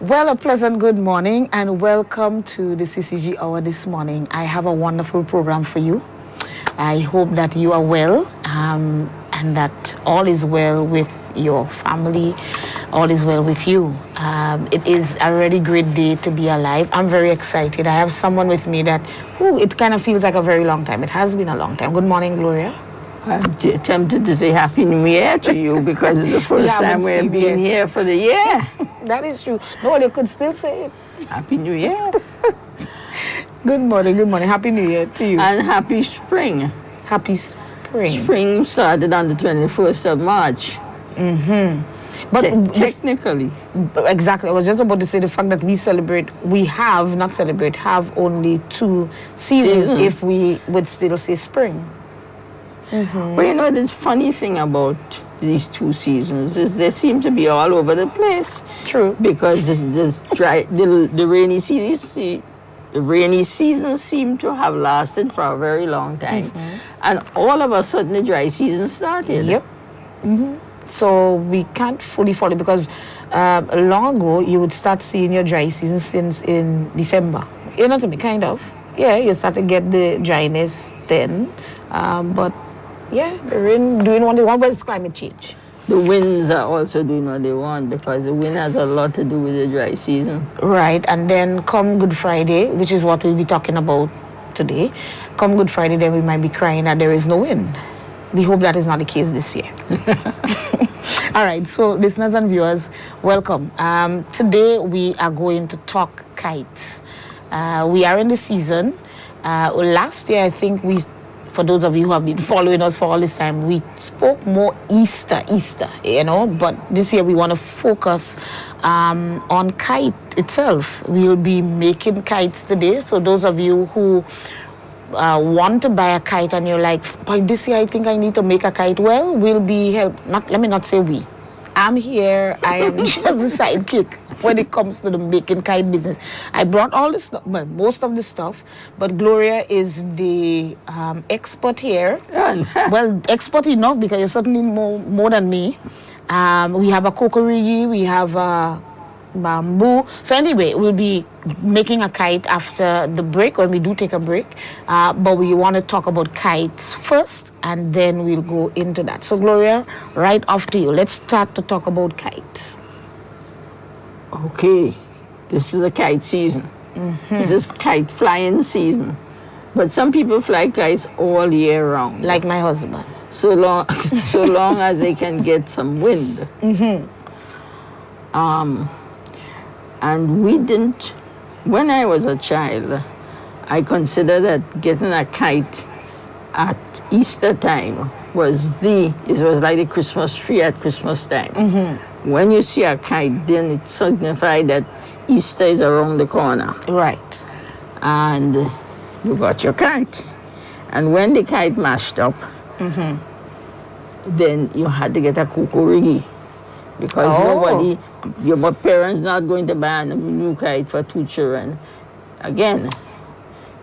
Well, a pleasant good morning and welcome to the CCG Hour this morning. I have a wonderful program for you. I hope that you are well and that all is well with your family, all is well with you. It is a really great day to be alive. I'm very excited. I have someone with me that, it kind of feels like a very long time. It has been a long time. Good morning, Gloria. I'm tempted to say Happy New Year to you because it's the first time we're being here for the year. That is true. No, they could still say it. Happy New Year. Good morning. Happy New Year to you. And happy spring. Happy spring. Spring started on the 21st of March. But technically. Exactly. I was just about to say the fact that we have only 2 seasons if we would still say spring. Well, you know, the funny thing about these 2 seasons is they seem to be all over the place. True. Because the rainy season seemed to have lasted for a very long time. And all of a sudden the dry season started. Yep. So we can't fully follow because long ago you would start seeing your dry season since in December. You know what I mean? Kind of. Yeah, you start to get the dryness then. But yeah, the rain doing what they want, but it's climate change. The winds are also doing what they want because the wind has a lot to do with the dry season. Right, and then come Good Friday, which is what we'll be talking about today. Come Good Friday, then we might be crying that there is no wind. We hope that is not the case this year. All right, so listeners and viewers, welcome. Today we are going to talk kites. We are in the season. Last year, I think for those of you who have been following us for all this time, we spoke more Easter, but this year we want to focus on kite itself. We'll be making kites today. So those of you who want to buy a kite and you're like, by this year I think I need to make a kite, well, we'll be let me not say we. I'm here. I am just the sidekick when it comes to the making kite business. I brought all the stuff, well, most of the stuff, but Gloria is the expert here. Well, expert enough because you're certainly more than me. We have a kokorigi, we have a bamboo. So anyway, we'll be making a kite after the break, when we do take a break. But we want to talk about kites first, and then we'll go into that. So Gloria, right after you, let's start to talk about kites. Okay, this is a kite season. This is kite flying season. But some people fly kites all year round. Like my husband. So long as they can get some wind. And we didn't, when I was a child, I considered that getting a kite at Easter time was like the Christmas tree at Christmas time. When you see a kite, then it signifies that Easter is around the corner. Right. And you got your kite. And when the kite mashed up, then you had to get a kokorigi. Because your parents not going to buy a new kite for 2 children. Again.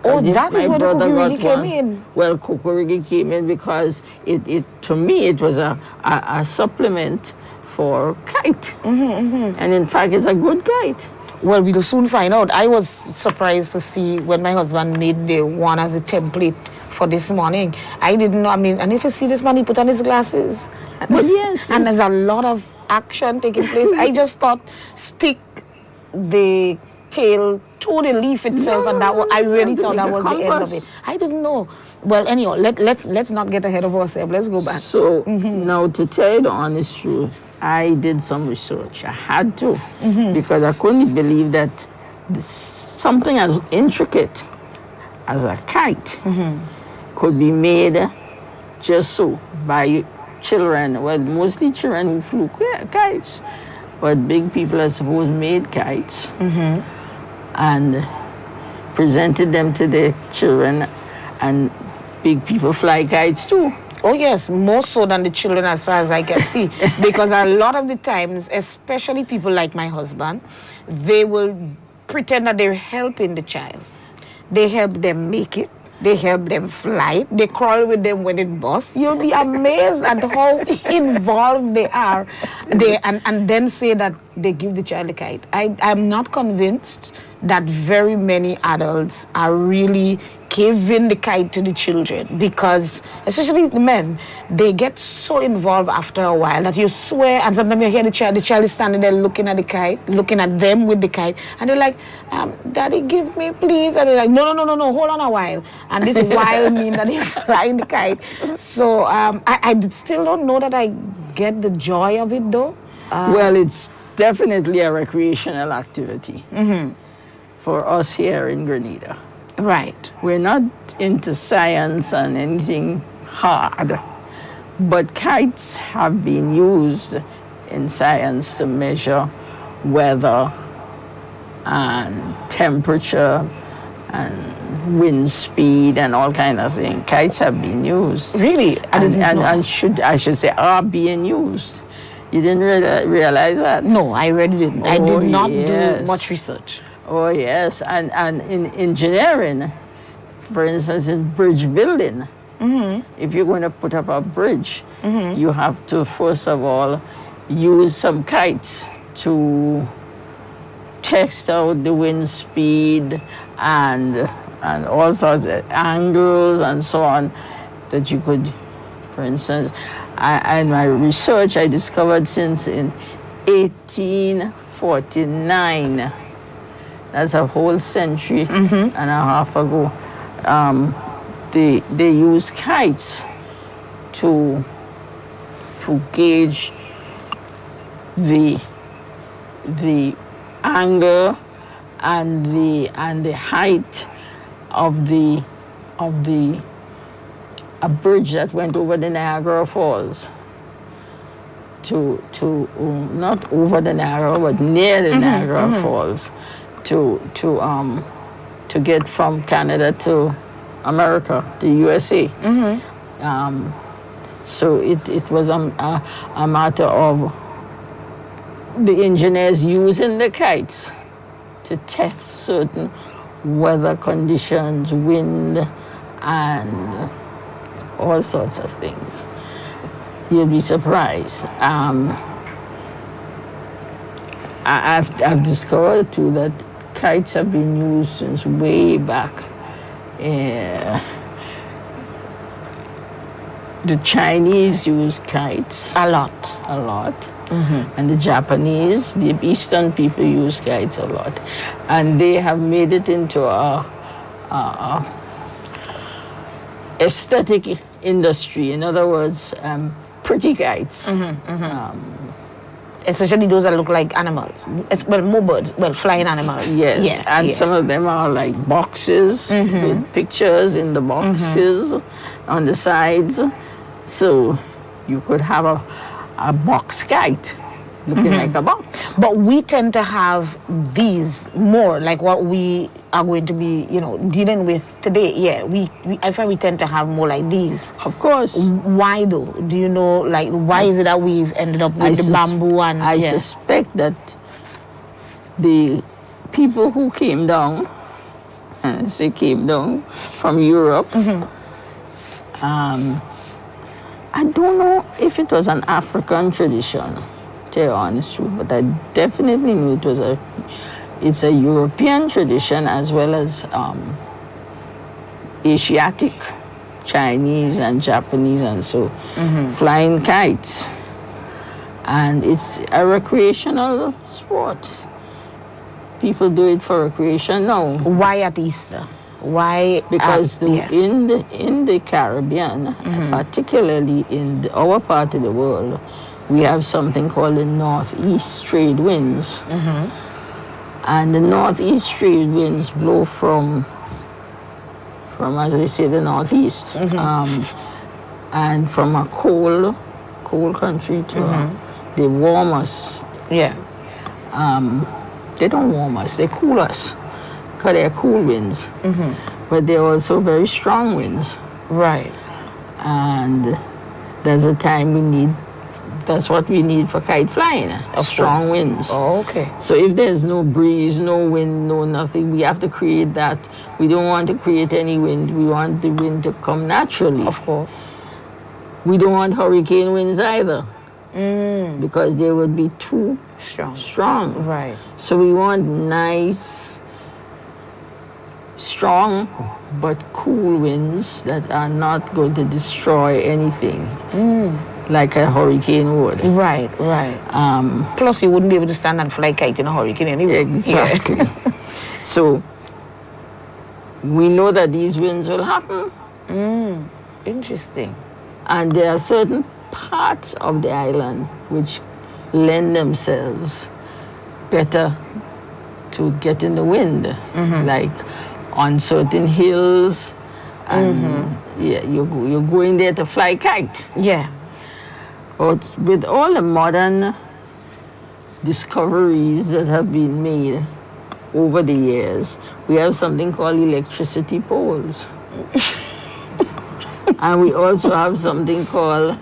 That is where the kokorigi came in. Well, kokorigi came in because to me it was a supplement for kite. And in fact, it's a good kite. Well, we'll soon find out. I was surprised to see when my husband made the one as a template for this morning. I didn't know. And if you see this man, he put on his glasses. Well, yes. And there's a lot of action taking place. I just thought stick the tail to the leaf itself, and I really thought that was the end of it. I didn't know. Well, anyhow, let's not get ahead of ourselves. Let's go back. So now, to tell you the honest truth, I did some research. I had to because I couldn't believe that something as intricate as a kite could be made just so by children, well, mostly children who flew kites, but big people, I suppose, made kites and presented them to the children, and big people fly kites too. Oh yes, more so than the children as far as I can see, because a lot of the times, especially people like my husband, they will pretend that they're helping the child. They help them make it, They help them fly. They crawl with them when it busts. You'll be amazed at how involved they are. And then say that they give the child a kite. I'm not convinced that very many adults are really giving the kite to the children, because especially the men, they get so involved after a while that you swear, and sometimes you hear the child is standing there looking at the kite, looking at them with the kite, and they're like, Daddy, give me please, and they're like, no, hold on a while, and this while means that they're flying the kite. So I still don't know that I get the joy of it though. Well, it's definitely a recreational activity for us here in Grenada. Right. We're not into science and anything hard, but kites have been used in science to measure weather and temperature and wind speed and all kind of things. Kites have been used. Really? I should say are being used. You didn't realize that? No, I really didn't. I did not yes. do much research. Oh, yes. And in engineering, for instance, in bridge building, if you're going to put up a bridge, you have to, first of all, use some kites to test out the wind speed and all sorts of angles and so on that you could, for instance, in my research, I discovered since in 1849, that's a whole century and a half ago, they used kites to gauge the angle and the height of a bridge that went over the Niagara Falls to not over the Niagara but near the Niagara Falls to get from Canada to America, to USA. So it was a matter of the engineers using the kites to test certain weather conditions, wind, and all sorts of things. You'll be surprised. I've discovered too that kites have been used since way back. The Chinese use kites A lot. And the Japanese, the Eastern people use kites a lot, and they have made it into a aesthetic industry. In other words, pretty kites. Especially those that look like animals. More birds, flying animals. Yes, and some of them are like boxes with pictures in the boxes on the sides. So you could have a box kite looking like a box. But we tend to have these more like what we are going to be, dealing with today. Yeah, I find we tend to have more like these. Of course. Why though? Do you know, like, why is it that we've ended up with the bamboo and... I suspect that the people who came down, from Europe, I don't know if it was an African tradition, to tell you the honest truth, but I definitely knew it's a European tradition as well as Asiatic, Chinese and Japanese and so, flying kites. And it's a recreational sport. People do it for recreation now. Why at Easter? Why? Because in the Caribbean, particularly in our part of the world, we have something called the northeast trade winds. And the northeast trade winds blow from as they say, the northeast, and from a cold country to they warm us. Yeah. They don't warm us; they cool us, because they're cool winds. But they're also very strong winds. Right. And there's a time we need That's what we need for kite flying. Strong winds. Oh, okay. So if there's no breeze, no wind, no nothing, we have to create that. We don't want to create any wind. We want the wind to come naturally. Of course. We don't want hurricane winds either. Because they would be too strong. Right. So we want nice, strong, but cool winds that are not going to destroy anything like a hurricane would. Right, right. Plus, you wouldn't be able to stand and fly kite in a hurricane anyway. Exactly. So we know that these winds will happen. Interesting. And there are certain parts of the island which lend themselves better to get in the wind, like on certain hills, and you're going there to fly kite. Yeah. But with all the modern discoveries that have been made over the years, we have something called electricity poles. And we also have something called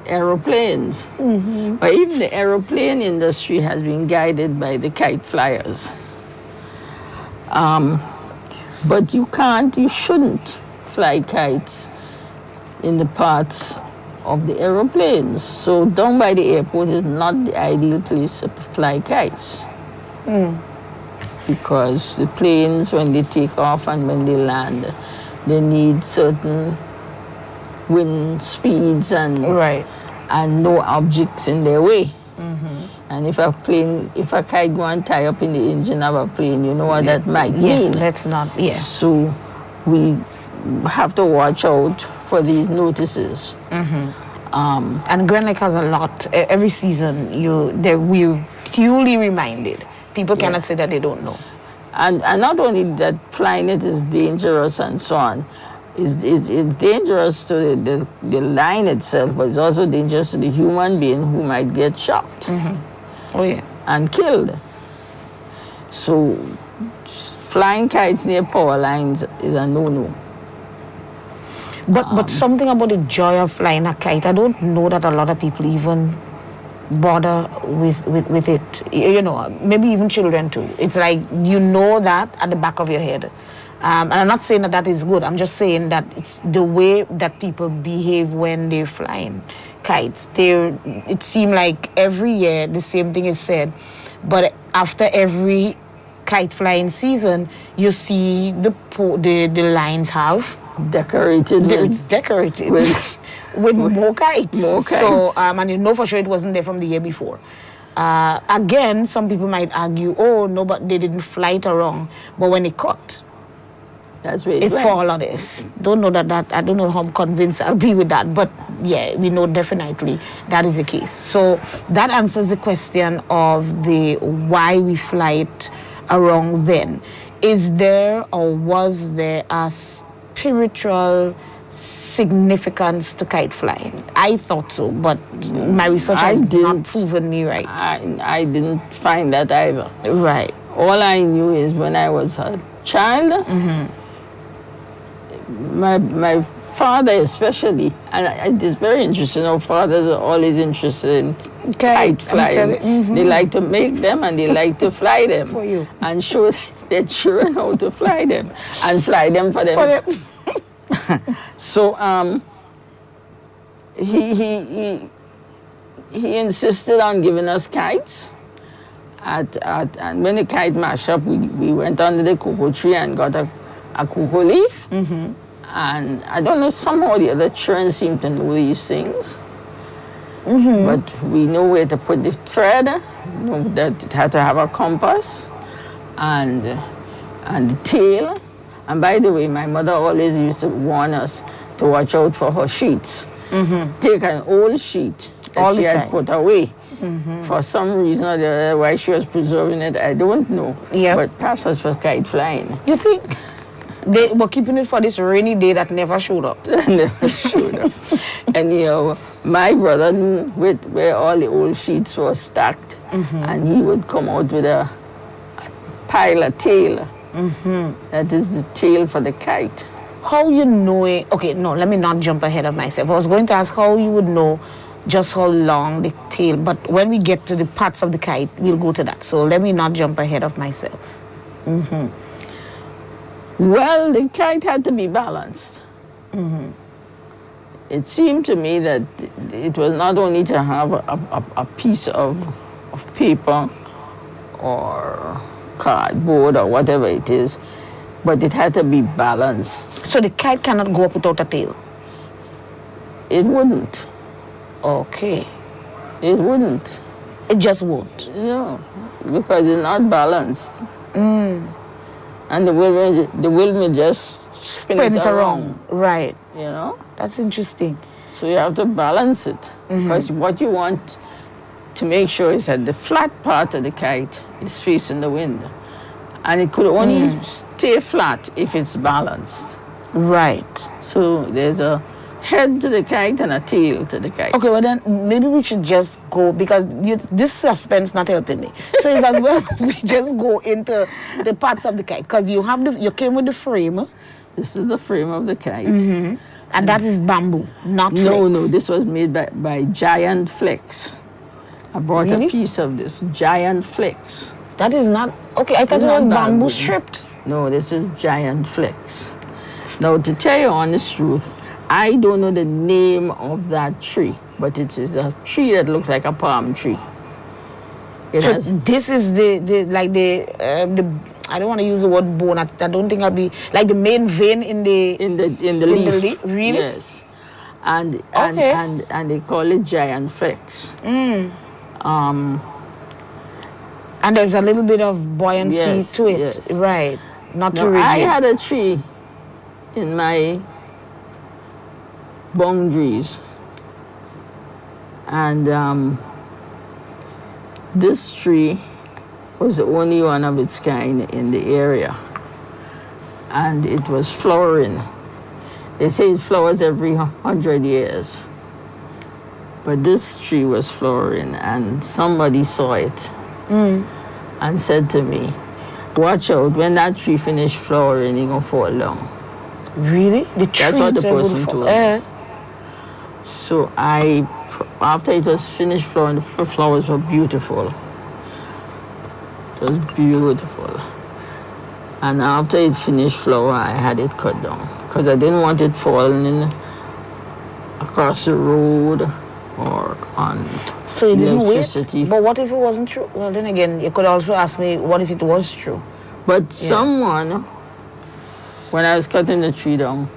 aeroplanes. But even the aeroplane industry has been guided by the kite flyers. But you shouldn't fly kites in the parts of the aeroplanes. So down by the airport is not the ideal place to fly kites. Because the planes, when they take off and when they land, they need certain wind speeds and no objects in their way. And if a kite go and tie up in the engine of a plane, you know what that might mean. Yes, let's not, So we have to watch out for these notices. And Grand Lake has a lot. Every season, we're duly reminded. People cannot say that they don't know. And not only that flying it is dangerous and so on, it's dangerous to the line itself, but it's also dangerous to the human being who might get shocked and killed. So flying kites near power lines is a no-no. But something about the joy of flying a kite, I don't know that a lot of people even bother with it. You know, maybe even children too. It's like, you know that at the back of your head. And I'm not saying that is good. I'm just saying that it's the way that people behave when they're flying kites. It seems like every year the same thing is said, but after every kite flying season, you see the lines have decorated with more kites. More kites. So, and you know for sure it wasn't there from the year before. Again, some people might argue, oh no, but they didn't fly it wrong. But when it caught, that's where it fall on it. Don't know that. I don't know how convinced I'll be with that, but yeah, we know definitely that is the case. So that answers the question of the why we fly it around then. Is there or was there a spiritual significance to kite flying? I thought so, but my research has not proven me right. I didn't find that either. Right. All I knew is when I was a child, my father especially, and it's very interesting, our fathers are always interested in kite flying. They like to make them and they like to fly them for you. And show their children how to fly them and fly them for them. So he insisted on giving us kites. And when the kite mashed up, we went under the cocoa tree and got a cocoa leaf. And I don't know, somehow the other children seem to know these things. But we know where to put the thread, know that it had to have a compass and the tail. And by the way, my mother always used to warn us to watch out for her sheets. Take an old sheet that she had put away. For some reason or the other, why she was preserving it, I don't know. But perhaps it was for kite flying. You think? They were keeping it for this rainy day that never showed up. Never showed up. And you know, my brother knew where all the old sheets were stacked. And he would come out with a pile of tail. That is the tail for the kite. How you know it? Okay, no, let me not jump ahead of myself. I was going to ask how you would know just how long the tail, but when we get to the parts of the kite, we'll go to that. So let me not jump ahead of myself. Well, the kite had to be balanced. It seemed to me that it was not only to have a piece of paper or cardboard or whatever it is, but it had to be balanced. So the kite cannot go up without a tail? It wouldn't. Okay. It wouldn't. It just won't? No, because it's not balanced. And the wheel will just spin it around. Right. You know? That's interesting. So you have to balance it. Because what you want to make sure is that the flat part of the kite is facing the wind. And it could only stay flat if it's balanced. Right. So there's a head to the kite and a tail to the kite. Okay, well then maybe we should just go, because this suspense not helping me. So it's as well we just go into the parts of the kite, because you came with the frame. This is the frame of the kite. And that is bamboo, not flex. No, this was made by Giant Flex. I brought a piece of this Giant Flex. That is not, okay, I thought it was bamboo stripped. No, this is Giant Flex. Now, to tell you honest truth, I don't know the name of that tree, but it is a tree that looks like a palm tree. This is the I don't want to use the word bone. I don't think I'll be like the main vein in the leaf. Really? Yes. And they call it Giant Flex. And there's a little bit of buoyancy to it. Yes. Right. Not too rigid. I had a tree in my boundaries, and this tree was the only one of its kind in the area, and it was flowering. They say it flowers every 100 years, but this tree was flowering, and somebody saw it and said to me, watch out, when that tree finish flowering, it's gonna fall down. Really? That's what the person told me. So after it was finished flowering, the flowers were beautiful. It was beautiful. And after it finished flowering, I had it cut down, because I didn't want it falling across the road or on So you didn't electricity. wait? But what if it wasn't true? Well, then again, you could also ask me, what if it was true? But someone, when I was cutting the tree down,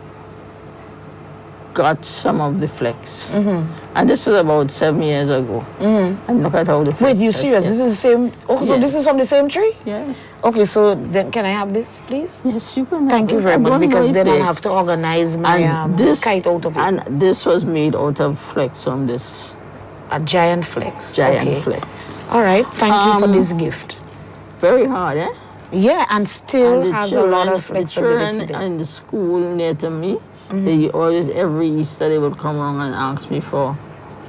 got some of the flex. And this was about 7 years ago. And look at how the flex. Wait, you serious? This is the same? Oh, so this is from the same tree? Yes. Okay, so then can I have this, please? Yes, you can. Thank you very much, because then I'll have to organize my kite out of it. And this was made out of flex from this. A Giant Flex. Giant Flex. All right, thank you for this gift. Very hard, eh? Yeah, and still And has a lot of the flexibility children there. in the school near to me, they always, every Easter, they would come around and ask me for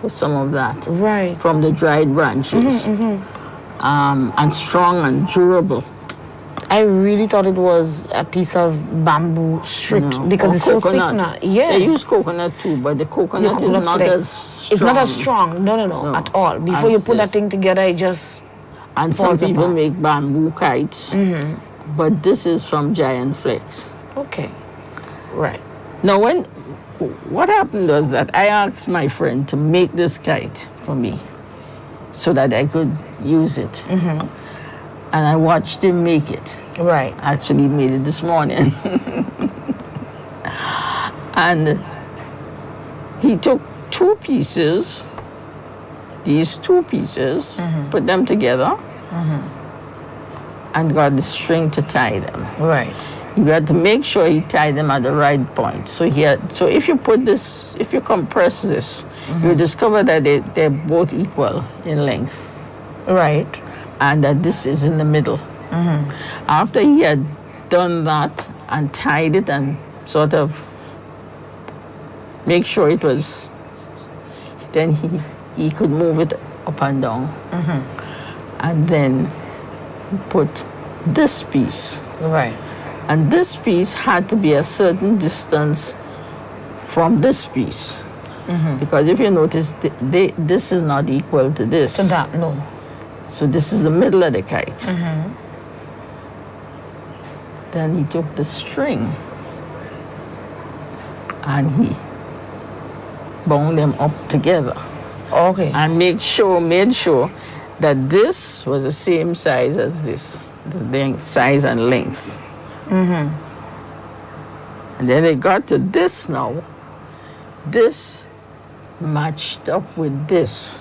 some of that. Right. From the dried branches. And strong and durable. I really thought it was a piece of bamboo stripped, No. because Or it's so thick coconut. now. Yeah. They use coconut too, but the coconut is not flex. as strong. It's not as strong. No, at all. Before you put that thing together, it just And some falls people apart. make bamboo kites, but this is from Giant Flex. Okay. Right. Now, what happened was that I asked my friend to make this kite for me so that I could use it. And I watched him make it. Right. Actually made it this morning. And he took these two pieces, put them together, and got the string to tie them. Right. You had to make sure he tied them at the right point. So if you compress this, you discover that they're both equal in length. Right. And that this is in the middle. After he had done that and tied it and sort of make sure it was, then he could move it up and down. And then put this piece. Right. And this piece had to be a certain distance from this piece. Because if you notice, this is not equal to this. To that, no. So this is the middle of the kite. Then he took the string and he bound them up together. Okay. And made sure that this was the same size as this, the size and length. And then they got to this now. This matched up with this.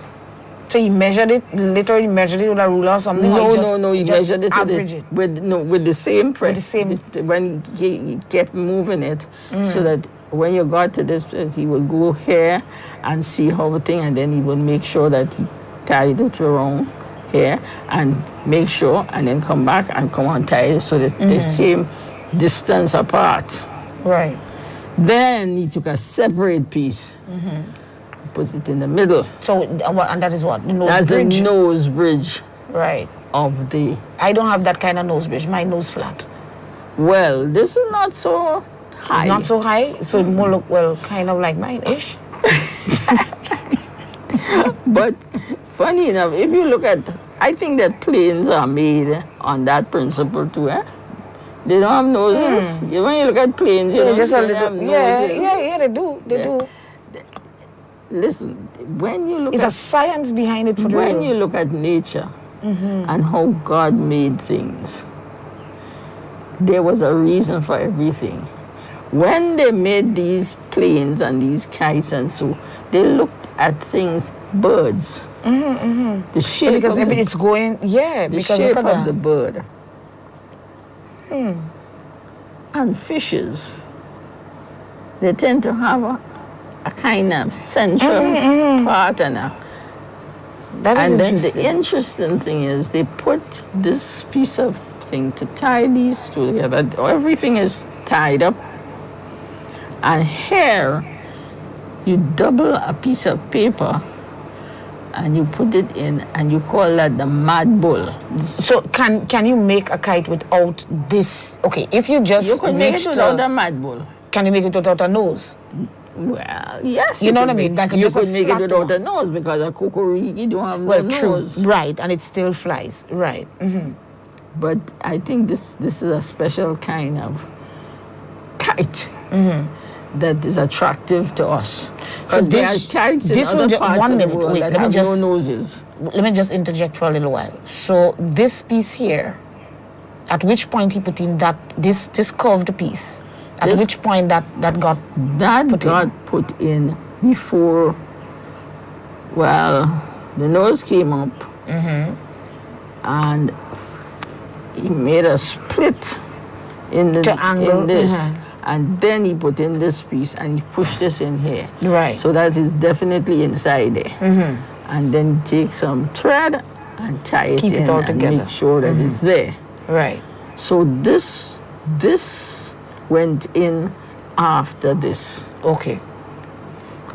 So he measured it, literally measured it with a ruler or something? No, he just measured it with the same press. With the same. When he kept moving it, so that when you got to this place, he would go here and see how the thing, and then he would make sure that he tied it around here and make sure, and then come back and come on tie it so that the same distance apart. Right. Then he took a separate piece, put it in the middle. So, and that is what? The nose That's bridge? the nose bridge Right. of the... I don't have that kind of nose bridge. My nose flat. Well, this is not so high. It's not so high, so it more look, well, kind of like mine-ish. But funny enough, if you look at, I think that planes are made on that principle too, eh? They don't have noses. When you look at planes, you know, Just a they little, have noses. yeah, they do, they do. Listen, when you look It's at... a science behind it for the When real. you look at nature and how God made things, there was a reason for everything. When they made these planes and these kites and so, they looked at things, birds. The shape Because of it's going, the because shape look at of the that. bird. And fishes, they tend to have a kind of central part and That is and then interesting. the interesting thing is they put this piece of thing to tie these two together. Everything is tied up. And here, you double a piece of paper and you put it in and you call that the mad bull. So can you make a kite without this? Okay, if you just You could make it reach without the- a mad bull. Can you make it without a nose? Well, yes. You know could what I mean? make- Like you just a could make it flat without one. a nose because a kokoriki don't have Well, no true. nose. Right, and it still flies. Right. But I think this is a special kind of kite that is attractive to us. So Because there are this- kites in this will other ju- parts one of the minute, world wait, that let me have no just- noses. Let me just interject for a little while. So this piece here, at which point he put in that this curved piece? At This- which point that got That put in? got put in before, well, the nose came up and he made a split in the To angle, in this. And then he put in this piece and he pushed this in here. Right. So that is definitely inside there. And then take some thread and tie it Keep it in all and together. make sure that it's there. right. So this went in after this. Okay.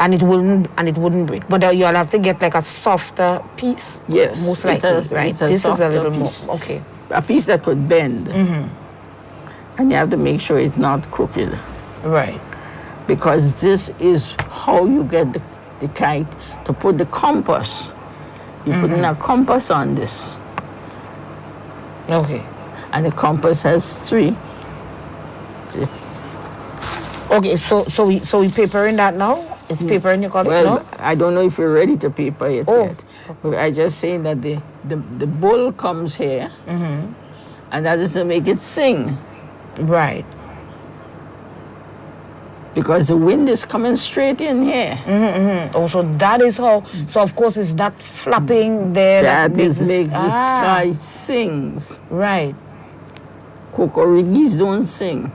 And it wouldn't break. But you'll have to get like a softer piece. Yes, Most it's likely, a- right? it's a This is a softer little piece. more. Okay. A piece that could bend. And you have to make sure it's not crooked. Right. Because this is how you get the kite to put the compass. You put in a compass on this. Okay. And the compass has 3. It's, Okay, so we papering that now? It's papering you call it well, now? I don't know if you're ready to paper it Oh. yet. But I just saying that the bull comes here, and that is to make it sing. Right. Because the wind is coming straight in here. Oh, so that is how. So of course, it's that flapping there That makes is this- makes the ah, kite sings. right. Kokorigis don't sing.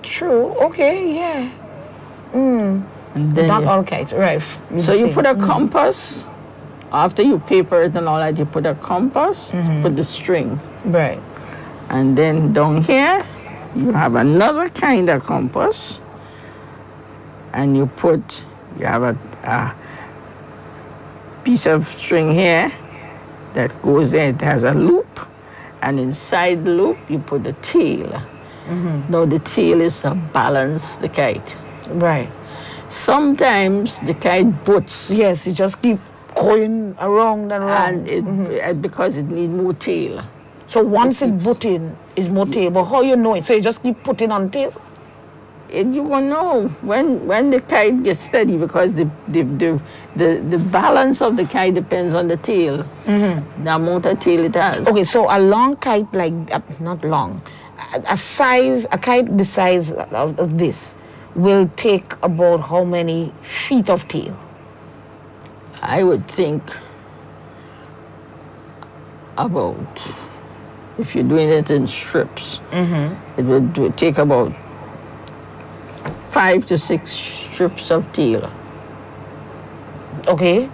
True. Okay. Yeah. And then Not you- all kites. Right. so you put a compass. After you paper it and all that, you put a compass to put the string. Right. And then down here, you have another kind of compass. And you have a piece of string here that goes there. It has a loop. And inside the loop, you put the tail. Now the tail is to balance the kite. Right. Sometimes the kite butts. Yes, you just keep going around and around. And because it needs more tail. So once it butt in, it's more tail. But how you know it? So you just keep putting on tail? You will know when the kite gets steady, because the balance of the kite depends on the tail, the amount of tail it has. Okay, so a long kite, like, not long, a kite the size of this will take about how many feet of tail? I would think about, if you're doing it in strips, it would take about 5 to 6 strips of tail. Okay.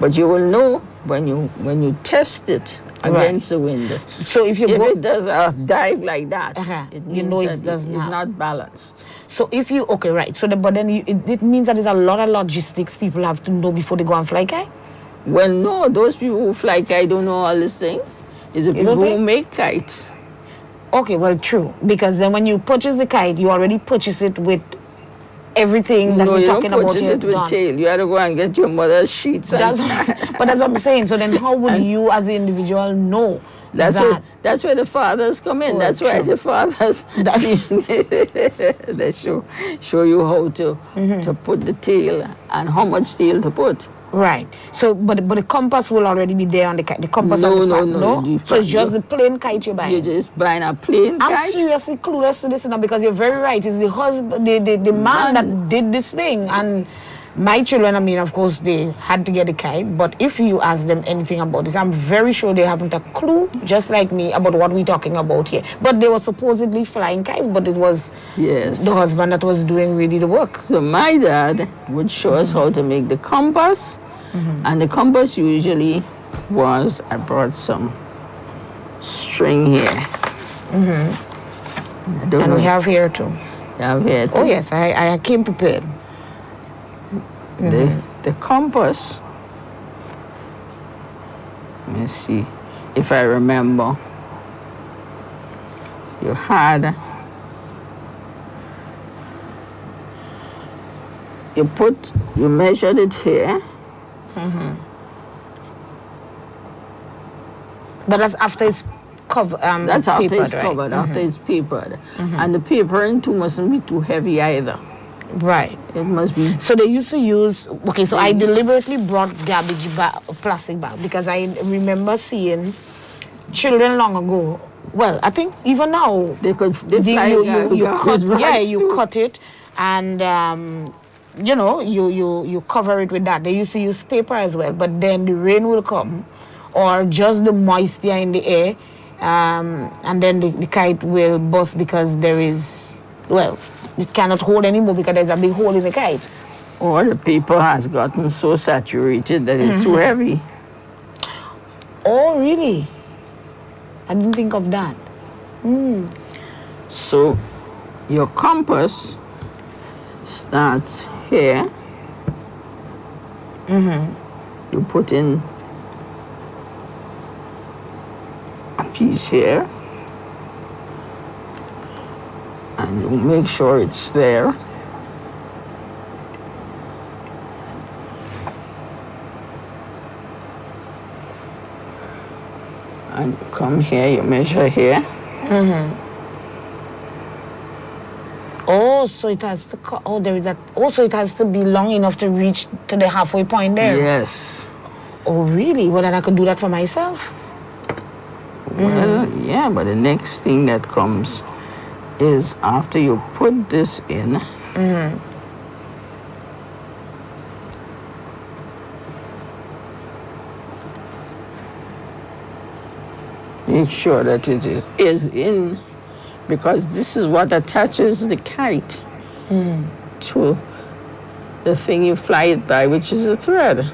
But you will know when you test it against the wind. So if it does a dive like that, it you know it does it's not balanced. So if you but then it means that there's a lot of logistics people have to know before they go and fly kite. Well, no, those people who fly kite don't know all this thing. It's the people who make kites. Okay, well, true. Because then when you purchase the kite, you already purchase it with everything that we're talking about. No, you don't purchase it with tail. You have to go and get your mother's sheets. But that's what I'm saying. So then how would you as an individual know that's where the fathers come in. That's why the fathers they show you how to put the tail and how much tail to put. Right. So, but the compass will already be there on the kite. The compass on the kite. No. So it's just the plain kite you're buying. You're just buying a plain kite. I'm seriously clueless to this now, because you're very right. It's the husband, the man that did this thing, and my children. I mean, of course, they had to get a kite. But if you ask them anything about this, I'm very sure they haven't a clue, just like me, about what we're talking about here. But they were supposedly flying kites, but it was the husband that was doing really the work. So my dad would show us how to make the compass. And the compass usually was, I brought some string here. And we have here too. Oh yes, I came prepared. The compass, let me see if I remember, you measured it here. But that's after it's covered. That's after papered, it's covered, after it's papered. And the papering too mustn't be too heavy either. Right. It must be. So they used to use, so I deliberately brought plastic bag, because I remember seeing children long ago. Well, I think even now, you cut it, and you cover it with that. They used to use paper as well, but then the rain will come, or just the moisture in the air, and then the kite will burst, because there is, it cannot hold anymore because there's a big hole in the kite. Or the paper has gotten so saturated that it's too heavy. Oh, really? I didn't think of that. So your compass starts here. You put in a piece here, and you make sure it's there. And you come here, you measure here. Oh, so it has to there is that. Also, it has to be long enough to reach to the halfway point there. Yes. Oh, really? Well, then I could do that for myself. Well, yeah, but the next thing that comes is after you put this in. Make sure that it is in, because this is what attaches the kite to the thing you fly it by, which is a thread.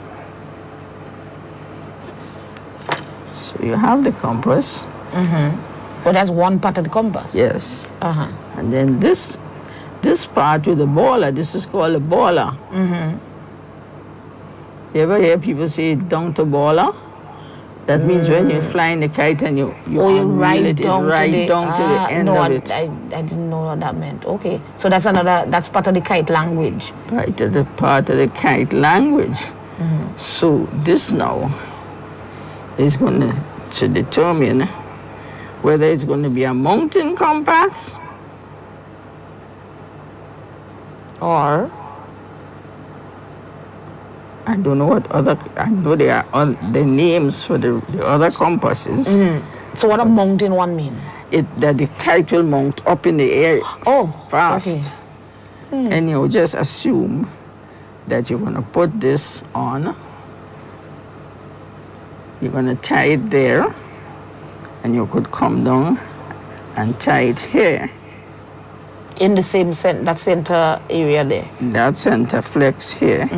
So you have the compass. Well, that's one part of the compass. Yes. And then this part with the baller, this is called a baller. You ever hear people say down to baller? That means when you're flying the kite and you you unreel ride it, down to the end no, of it. I didn't know what that meant. Okay, so that's part of the kite language. Right, that's a part of the kite language. So this now is going to determine whether it's going to be a mountain compass or I don't know what other. I know there are the names for the other compasses. So what a mountain one mean? That the kite will mount up in the air fast. Okay. And you just assume that you're going to put this on. You're going to tie it there, and you could come down and tie it here. In the same that center area there. That center flex here.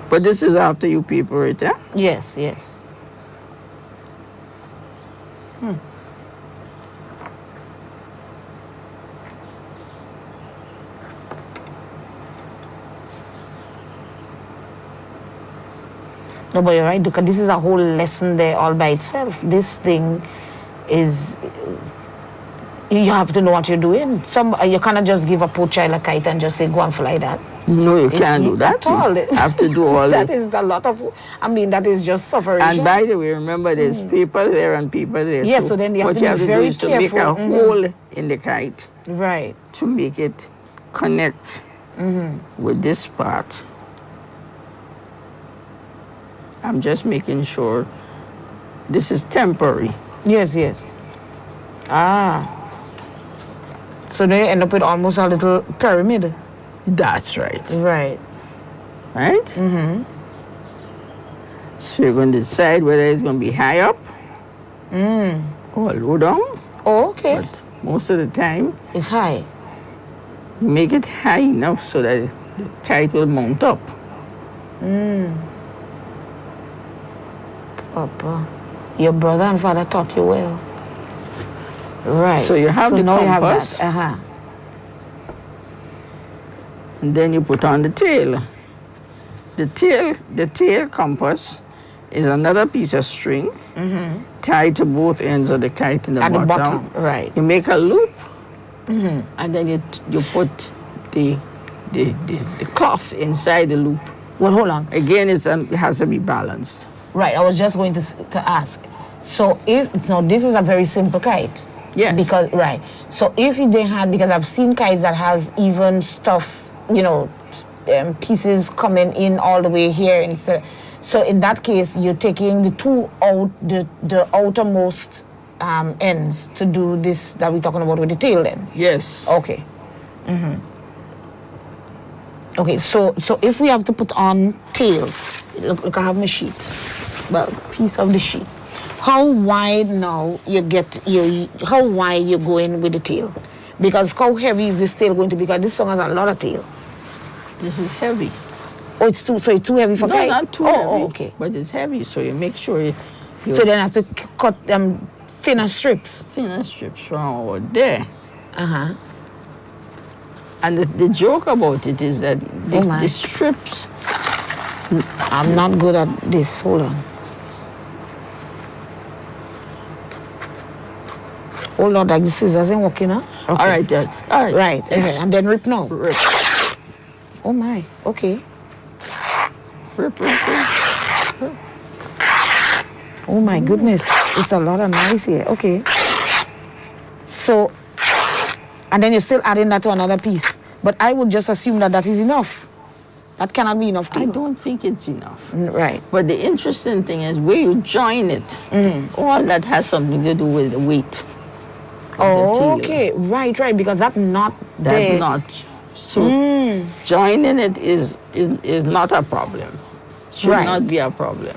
But this is after you paper it, eh? Yes. No, but you're right, because this is a whole lesson there all by itself. This thing is, you have to know what you're doing. You cannot just give a poor child a kite and just say, go and fly that. No, you can't do that. At all. You have to do all that. Is a lot of, that is just suffering. And by the way, remember there's people there and people there. Yes, so then you have to be very careful. To make a hole in the kite. Right. To make it connect with this part. I'm just making sure this is temporary. Yes. So then you end up with almost a little pyramid. That's right. Right? So you're going to decide whether it's going to be high up or low down. Oh, okay. But most of the time, it's high. You make it high enough so that the kite will mount up. Papa, your brother and father taught you well. Right. So you have the now compass. You have that. And then you put on the tail. The tail compass is another piece of string tied to both ends of the kite in the bottom. At the bottom, right. You make a loop, and then you put the cloth inside the loop. Well, hold on. Again, it has to be balanced. Right, I was just going to ask. So this is a very simple kite. Yes. Because, right. So if they had, because I've seen kites that has even stuff, pieces coming in all the way here. So in that case, you're taking the outermost ends to do this that we're talking about with the tail then? Yes. Okay. Okay, so if we have to put on tail, look, I have my sheet. Well, piece of the sheet. How wide now how wide you're going with the tail? Because how heavy is this tail going to be? Because this song has a lot of tail. This is heavy. Oh, it's too heavy for kite? No, not too heavy. Oh, okay. But it's heavy, so you make sure you so then I have to cut thinner strips? Thinner strips from over there. And the joke about it is that the strips... I'm not good at this. Hold on. Hold on, like the scissors ain't working, huh? Okay. All right, Dad. All right. Right, okay. And then rip now. Rip. Oh my, okay. Rip. Oh my goodness, it's a lot of noise here. Okay. So, and then you're still adding that to another piece. But I would just assume that is enough. That cannot be enough. I don't think it's enough. Right. But the interesting thing is where you join it, all that has something to do with the weight. Oh, okay. Right, because that's not there. That's not. So joining it is not a problem. Should not be a problem.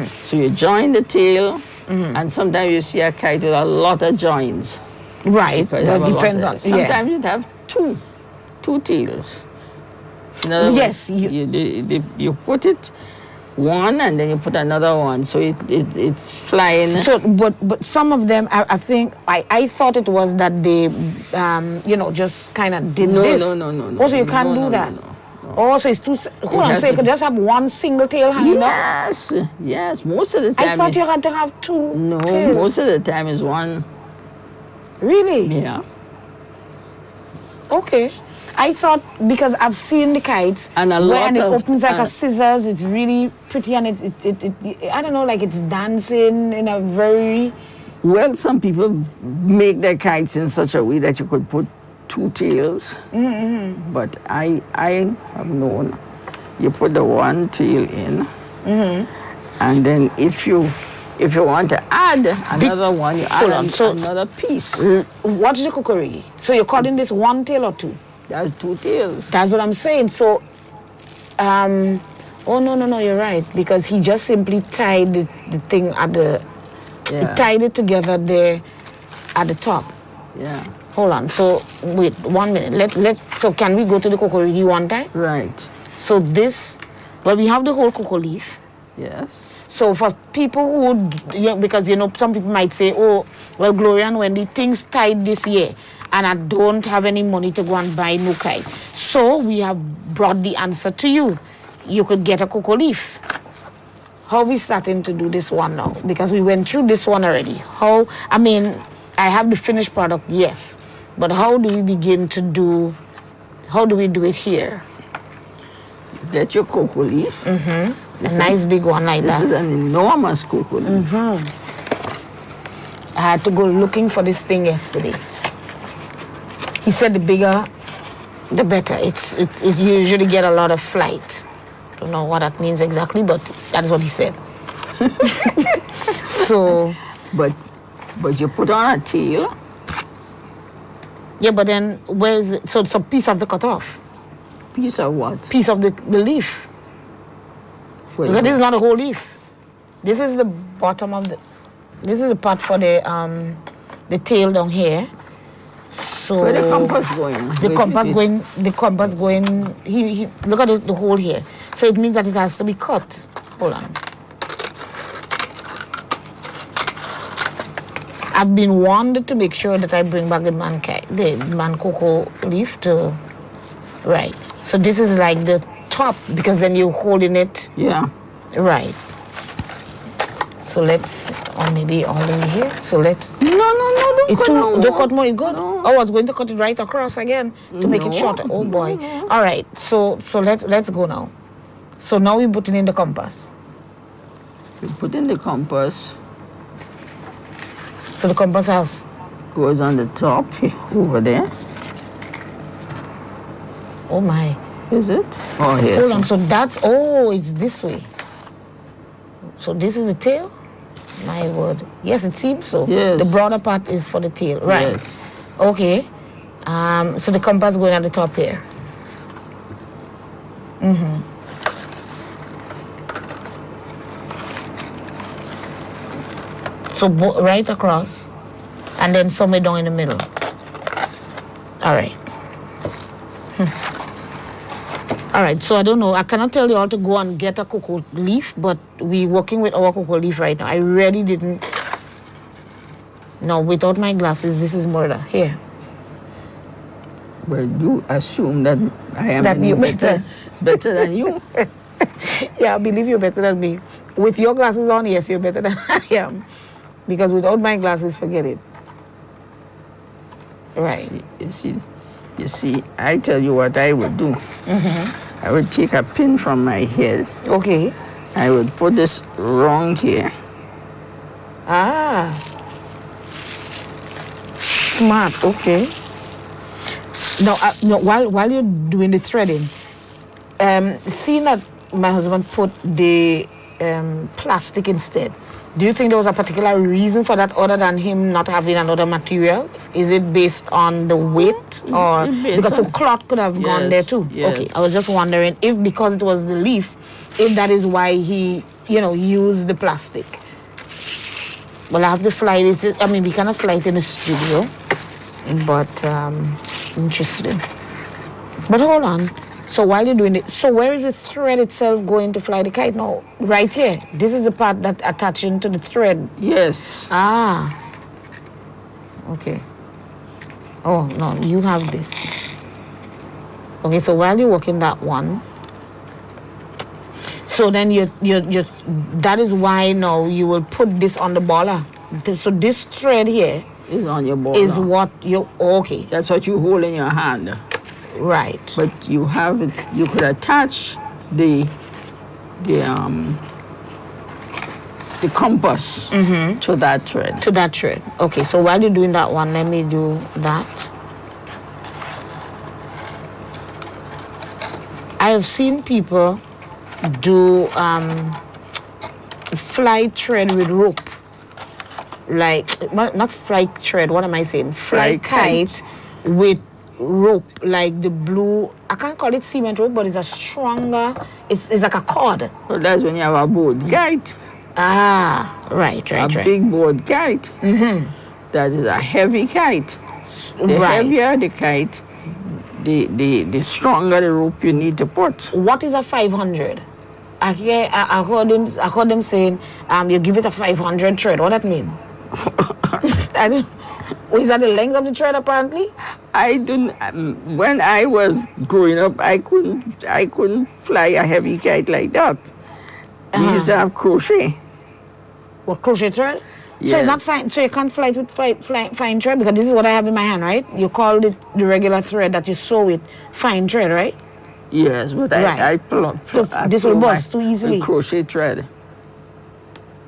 So you join the tail, and sometimes you see a kite with a lot of joins. Right. Well, it depends on. Sometimes you'd have two tails. In other words, you put it one and then you put another one, so it's flying. So, but some of them, I think, I thought it was that they, just kind of did this. No. Also, you can't do that. No. Oh, so it's two. Hold on, so you could just have one single tail hanging up? Yes, yes. Most of the time. I thought you had to have two. No, tails. most of the time is one. Really? Yeah. Okay. I thought, because I've seen the kites, and when it opens like a scissors, it's really pretty, and it I don't know, like it's dancing in a very... Well, some people make their kites in such a way that you could put two tails. Mm-hmm. But I have known you put the one tail in, and then if you want to add another one, you add another piece. What's the cookery? So you're calling this one tail or two? That's two tails. That's what I'm saying. So, oh no, you're right, because he just simply tied the thing at the... He tied it together there at the top. Yeah. Hold on. So wait 1 minute. Let's. So can we go to the cocoa really one time? Right. So this, well, we have the whole cocoa leaf. Yes. So for people who would, because some people might say, oh, well, Gloria and Wendy, things tied this year, and I don't have any money to go and buy no kite. So we have brought the answer to you. You could get a cocoa leaf. How are we starting to do this one now? Because we went through this one already. I have the finished product, yes. But how do we begin to do, how do we do it here? Get your cocoa leaf. A nice big one like that. This is an enormous cocoa leaf. I had to go looking for this thing yesterday. He said the bigger, the better. It usually get a lot of flight. Don't know what that means exactly, but that's what he said. So, but you put on a tail. Yeah, but then where's it? So it's a piece of the cut off. Piece of what? Piece of the leaf. Because this is not a whole leaf. This is the bottom of the. This is the part for the tail down here. So where the compass going? The compass going. He look at the hole here. So it means that it has to be cut. Hold on. I've been warned to make sure that I bring back the man cocoa leaf to. Right. So this is like the top, because then you're holding it. Yeah. Right. So let's, or maybe all the way here. So let's. No, don't cut more. You good? No. Oh, I was going to cut it right across again to make it shorter. Oh boy. All right. So let's go now. So now we're putting in the compass. You put in the compass. So the compass goes on the top over there. Oh my. Is it? Oh yes. Hold on. So it's this way. So this is the tail? My word. Yes, it seems so. Yes. The broader part is for the tail. Right. Yes. Okay. So the compass going at the top here. So right across, and then somewhere down in the middle. All right. All right, so I don't know. I cannot tell you all to go and get a cocoa leaf, but we're working with our cocoa leaf right now. I really didn't. No, without my glasses, this is murder. Here. Well, you assume that I am better than you. Yeah, I believe you're better than me. With your glasses on, yes, you're better than I am. Because without my glasses, forget it. Right. You see, I tell you what I would do. I would take a pin from my head. Okay. I would put this round here. Ah. Smart. Okay. Now, while you're doing the threading, seeing that my husband put the plastic instead, do you think there was a particular reason for that other than him not having another material? Is it based on the weight, or because the cloth could have gone there too? Yes. Okay, I was just wondering if because it was the leaf, if that is why he, used the plastic. Well, I have to fly this. I mean, we cannot fly it in the studio, but interesting. But hold on. So while you're doing it, so where is the thread itself going to fly the kite? No, right here. This is the part that attaching to the thread. Yes. Ah. Okay. Oh, no, you have this. Okay, so while you're working that one, so then you that is why now you will put this on the baller. So this thread here Is on your baller. is what you, okay. That's what you hold in your hand. Right. But you have it, you could attach the compass to that thread. To that thread. Okay, so while you're doing that one, let me do that. I have seen people do fly thread with rope. Like, not fly thread, what am I saying? Fly kite with rope, like the blue, I can't call it cement rope, but it's a stronger, it's like a cord. So that's when you have a board kite. Ah, right. A big board kite. That is a heavy kite. The heavier the kite, the stronger the rope you need to put. What is a 500? I heard them saying, you give it a 500 thread. What that mean? I don't. Is that the length of the thread apparently? I don't. When I was growing up, I couldn't fly a heavy kite like that. We used to have crochet. What, crochet thread? Yes. So it's not fine. So you can't fly it with fine thread, because this is what I have in my hand, right? You call it the regular thread that you sew with fine thread, right? Yes, but I so this will bust too easily. Crochet thread.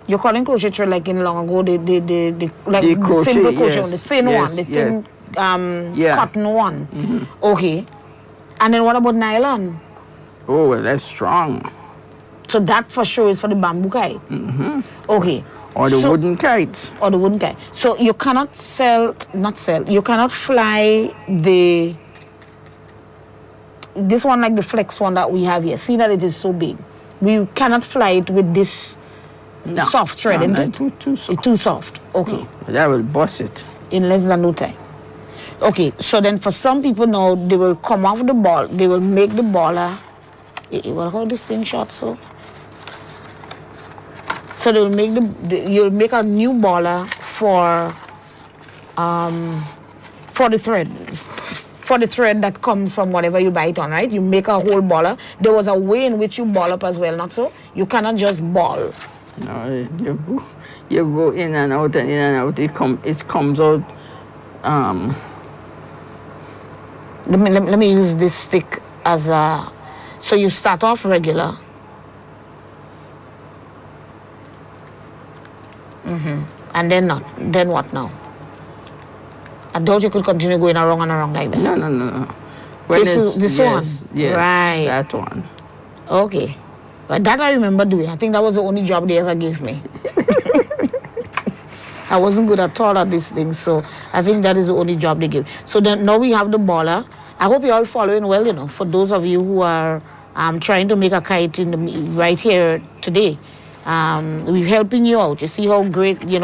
You're calling crochet thread like in long ago, the crochet, simple crochet, yes, the thin one, the thin cotton one. Okay. And then what about nylon? Oh, well, that's strong. So that for sure is for the bamboo kite. Okay. Or the wooden kite. Or the wooden kite. So you cannot you cannot fly this one like the flex one that we have here. See that it is so big. We cannot fly it with this soft thread, isn't it? Too soft. It's too soft. Okay. No, that will bust it. In less than no time. Okay, so then for some people now, they will come off the ball, they will make the baller. Well, how this thing short so? So they will make you'll make a new baller for the thread. For the thread that comes from whatever you buy it on, right? You make a whole baller. There was a way in which you ball up as well, not so? You cannot just ball. No, you go in and out and in and out. It comes out. Let me use this stick as a. So you start off regular. And then not. Then what now? I doubt you could continue going around and around like that. No. This one? Yes, right. That one. Okay. But that I remember doing. I think that was the only job they ever gave me. I wasn't good at all at this thing, so I think that is the only job they give. So then now we have the baller. I hope you're all following well, for those of you who are trying to make a kite right here today. We're helping you out. You see how great, we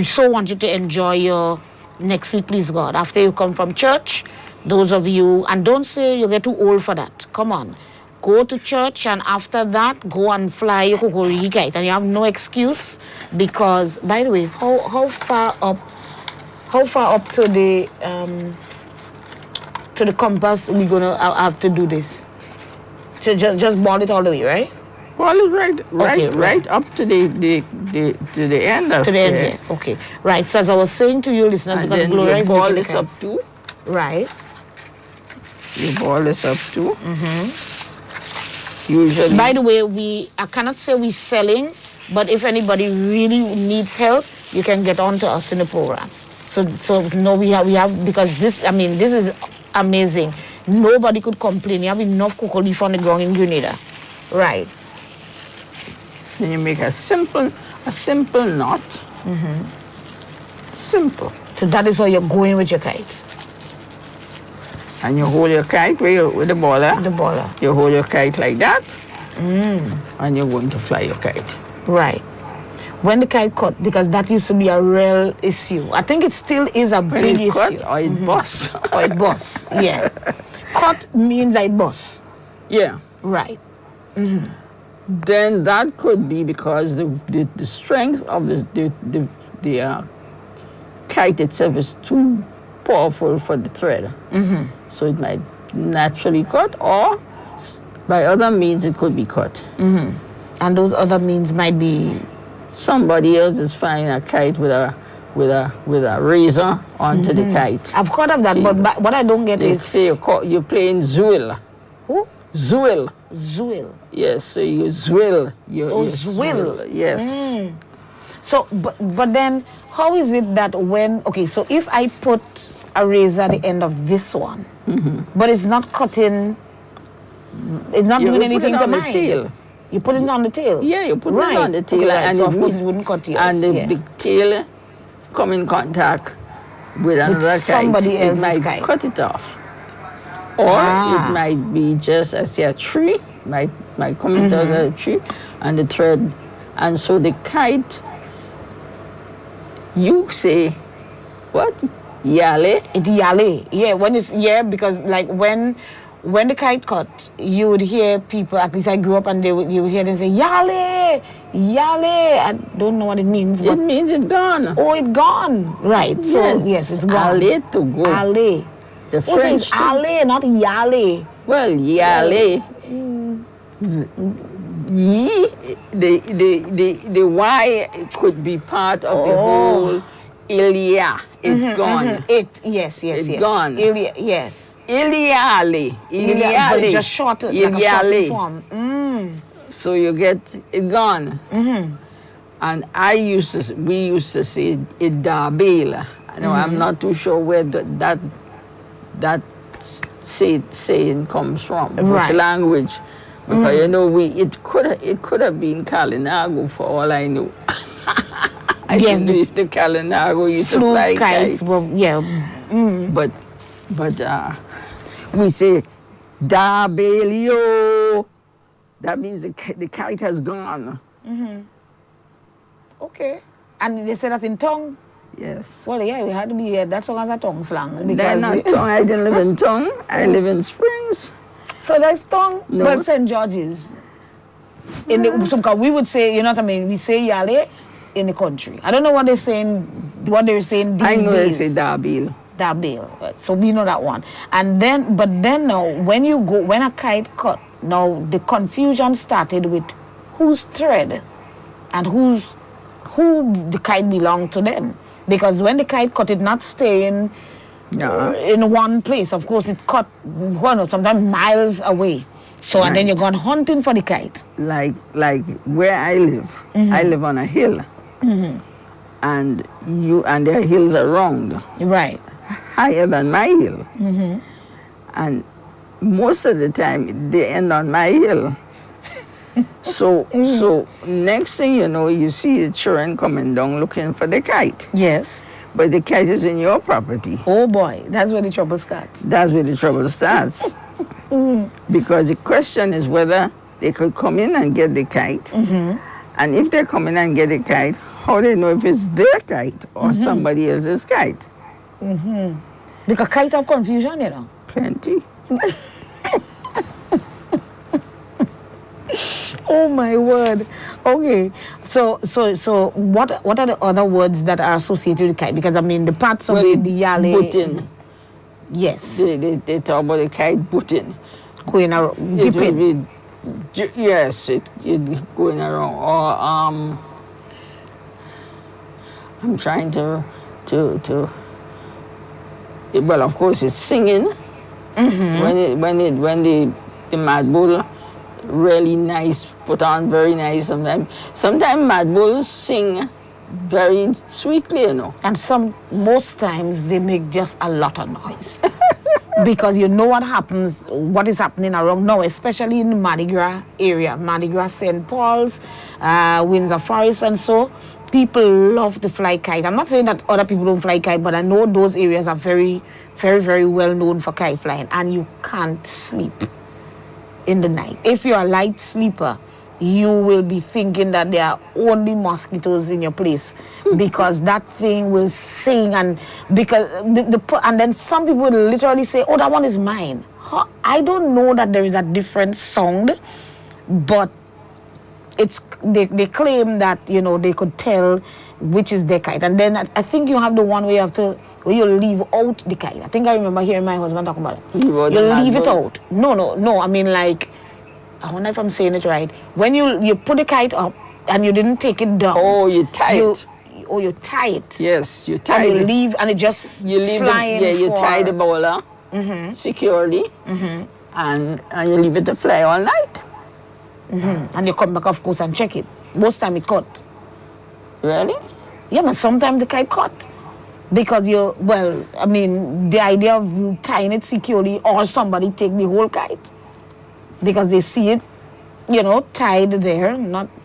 so want you to enjoy your next week, please God. After you come from church, those of you, and don't say you get too old for that. Come on. Go to church, and after that, go and fly your kokori kite. And you have no excuse, because, by the way, how far up to the compass we gonna have to do this? So just ball it all the way, right? Ball it right up to the end of to the end here. Okay, right. So as I was saying to you, listeners, and because then Gloria is ball making this up too. Right. You ball this up too. Usually. By the way, I cannot say we're selling, but if anybody really needs help, you can get on to us in the program. So no, we have because this is amazing. Nobody could complain. You have enough cocoa leaf on the ground in Grenada. Right. Then you make a simple knot. Simple. So that is how you're going with your kite. And you hold your kite with the baller. The baller. You hold your kite like that. And you're going to fly your kite. Right. When the kite cut, because that used to be a real issue. I think it still is a big issue. Cut or it busts. Or it busts, yeah. Cut means it busts. Yeah. Right. Then that could be because the strength of the kite itself is too powerful for the thread. So it might naturally cut, or by other means it could be cut. And those other means might be somebody else is flying a kite with a razor onto the kite. I've heard of that, See, but what I don't get they is say you're playing Zuil. who? Zuil. Zuil. Yes, so you zwill. You Zwill. Yes. So, but then, how is it that so if I put a razor at the end of this one, but it's not cutting, it's not doing anything to mine. Tail. You put it on the tail? Yeah, you put it on the tail. Okay, and so of course it wouldn't cut yours. And the big tail come in contact with another somebody kite. else's It might kite. cut it off. Or it might be just as a tree, might come into the tree, and the thread. And so the kite, you say, what? Yale? It's yale. Yeah, because like when the kite cut, you would hear people, at least I grew up, and you would hear them say, yale, yale. I don't know what it means. But it means it's gone. Oh, it's gone. Right. So, yes, it's gone. Ale to go. Ale. The So it's ale, not yale. Well, yale. The Y could be part of the whole Ilia. It's gone. Yes. It's gone. Ilia, yes. Iliale. But it's just shorter, like a shorter form. So you get it gone. And we used to say it dabela. I'm not too sure where that saying comes from, which language. Because it could have been Kalinago for all I know. I didn't know if the Kalinago used to fly kites. Well, yeah. But we say Dabelio. That means the kite has gone. Okay. And they say that in tongue? Yes. Well, yeah, we had to be here. That song has a tongue slang. Then not tongue. I didn't live in tongue. I live in Springs. So there's tongue, No. but St. George's. Because we would say, you know what I mean? We say yale in the country. I don't know what they're saying these days. I know they say Dabil. Dabil. So we know that one. And then, but then now, when a kite cut, now the confusion started with whose thread and who the kite belonged to them. Because when the kite cut, it not stay in one place. Of course, it cut, sometimes miles away. So, and then you're gone hunting for the kite. Like where I live, I live on a hill. And there are hills around. Right. Higher than my hill. And most of the time, they end on my hill. So next thing you know, you see the children coming down looking for the kite. Yes. But the kite is in your property. Oh boy, that's where the trouble starts. That's where the trouble starts. Because the question is whether they could come in and get the kite. And if they come in and get the kite, how do they know if it's their kite or somebody else's kite? Because kite have confusion, Plenty. Oh my word. Okay. So what are the other words that are associated with kite? Because I mean the parts of the yale. Button. Yes. They talk about the kite button. Going around, dipping. Yes, it going around. Or I'm trying to well, of course it's singing. When the mad bull really nice, put on very nice sometimes mad bulls sing very sweetly, And most times they make just a lot of noise. Because you know what is happening around now, especially in the Mardi Gras area, Mardi Gras, St. Paul's, Windsor Forest, and so. People love to fly kite. I'm not saying that other people don't fly kite, but I know those areas are very, very, very well known for kite flying, and you can't sleep in the night. If you're a light sleeper, you will be thinking that there are only mosquitoes in your place because that thing will sing, and because and then some people will literally say, "Oh, that one is mine." I don't know that there is a different sound, but they claim that they could tell which is their kite. And then I think you have the one where you have to where you leave out the kite. I think I remember hearing my husband talking about it. You leave it out. No. I mean, like, I wonder if I'm saying it right. When you put the kite up and you didn't take it down. Oh, you tie it. You tie it. Yes, you tie and it. You leave, and it just you leave flying. You tie the bowler securely, and you leave it to fly all night. And you come back, of course, and check it. Most time it caught. Really? Yeah, but sometimes the kite caught. Because the idea of tying it securely or somebody take the whole kite. Because they see it, tied there,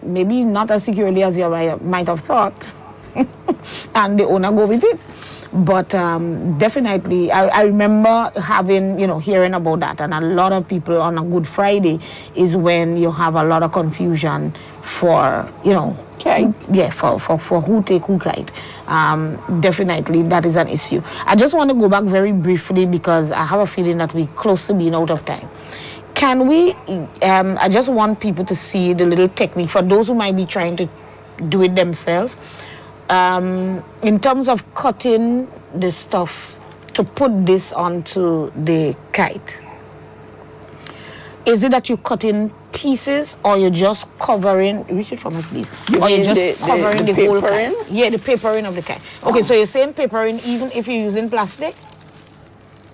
maybe not as securely as you might have thought. And the owner go with it. But definitely, I remember hearing about that. And a lot of people on a Good Friday is when you have a lot of confusion for, kite. Yeah, for who take who kite. Definitely, that is an issue. I just want to go back very briefly because I have a feeling that we're close to being out of time. Can we, I just want people to see the little technique for those who might be trying to do it themselves. In terms of cutting the stuff to put this onto the kite, is it that you're cutting pieces or you're just covering, reach it for me please, or you're just covering the whole kite? Yeah, the papering of the kite. Okay, so you're saying papering even if you're using plastic?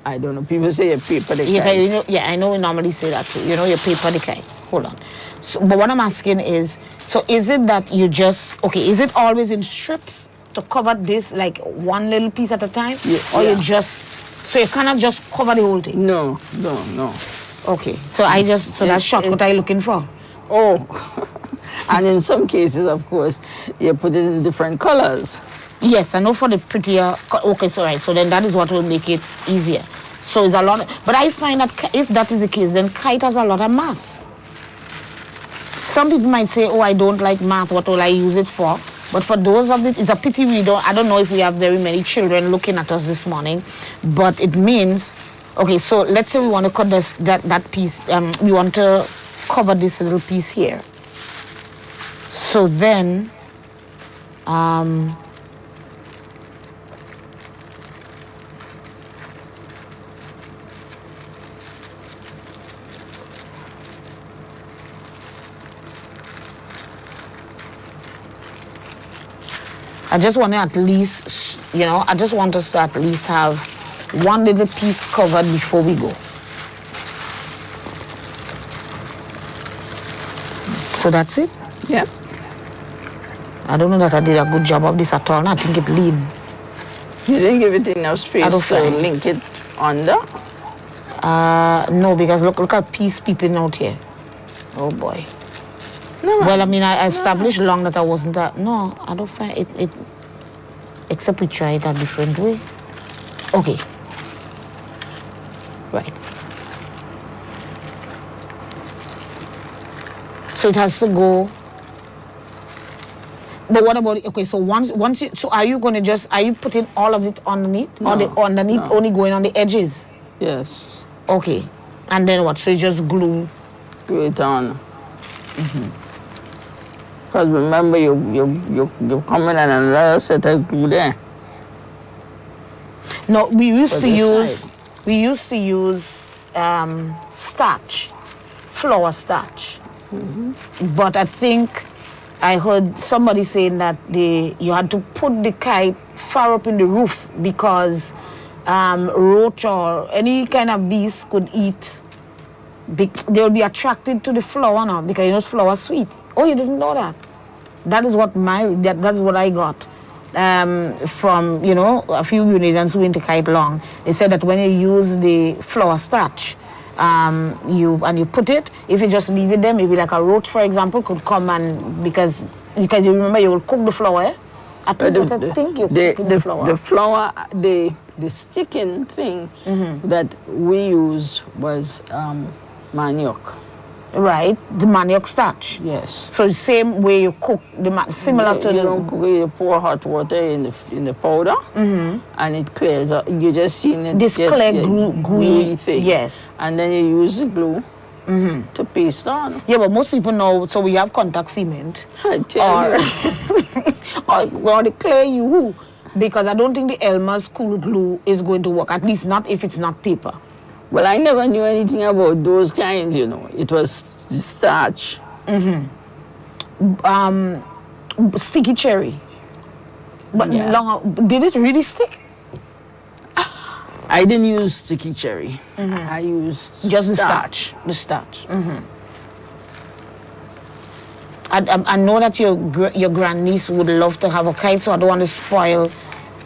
I don't know, people say you paper the kite. Yeah, I know we normally say that too, you paper the kite. Hold on. So, but what I'm asking is, so is it that you just, is it always in strips to cover this, like one little piece at a time? Yeah, or you just, so you cannot just cover the whole thing? No. Okay, so that's shortcut I'm looking for. Oh, and in some cases, of course, you put it in different colors. Yes, I know for the prettier, okay, so right, so then that is what will make it easier. So it's a lot, but I find that if that is the case, then kite has a lot of math. Some people might say, I don't like math, what will I use it for? But for those of it, it's a pity I don't know if we have very many children looking at us this morning, but it means, so let's say we want to cut that piece, we want to cover this little piece here. So then, I just want to at least, I just want us to at least have one little piece covered before we go. So that's it? Yeah. I don't know that I did a good job of this at all. I think it lead. You didn't give it enough space to link it under? No, because look at piece peeping out here. Oh boy. No, well, I mean, I established long that I wasn't that. No, I don't find it. Except we try it a different way. Okay. Right. So it has to go. But what about it? Okay, so once you, so are you putting all of it underneath? No, or the underneath only going on the edges? Yes. Okay. And then what? So you just glue it on. Because remember, you're coming in another set of glue there. No, we used to use starch, flour starch. But I think I heard somebody saying that you had to put the kite far up in the roof because roach or any kind of beast could eat. They'll be attracted to the flour now because flour is sweet. Oh, you didn't know that? That is what that's what I got from a few Unitarians who went to kite long. They said that when you use the flour starch, you put it, if you just leave it there, maybe like a roach, for example, could come and because you remember you will cook the flour. I think you cook the flour. The flour, the sticking thing that we use was manioc. Right, the manioc starch. Yes. So the same way you cook similar to you don't cook it, you pour hot water in the powder, and it clears up. You just seen it. This clear gooey thing. Yes. And then you use the glue to paste on. Yeah, but most people know. So we have contact cement. I tell you. or the clay you. Because I don't think the Elmer's cool glue is going to work, at least not if it's not paper. Well, I never knew anything about those kinds, you know. It was starch. Sticky cherry. But did it really stick? I didn't use sticky cherry. I used Just the starch. starch. The starch. I know that your grandniece would love to have a kite, so I don't want to spoil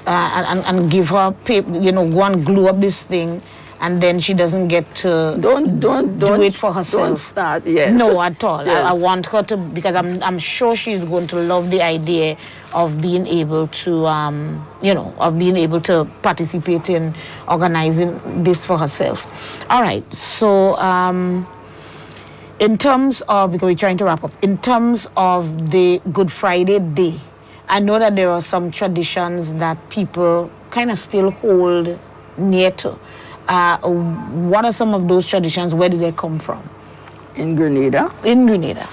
and give her paper, go and glue up this thing, and then she doesn't get to do it for herself. Don't start, yes. No, at all. Yes. I want her to, because I'm sure she's going to love the idea of being able to, of being able to participate in organizing this for herself. All right, so in terms of, because we're trying to wrap up, in terms of the Good Friday Day, I know that there are some traditions that people kind of still hold near to. What are some of those traditions? Where do they come from? In Grenada? In Grenada.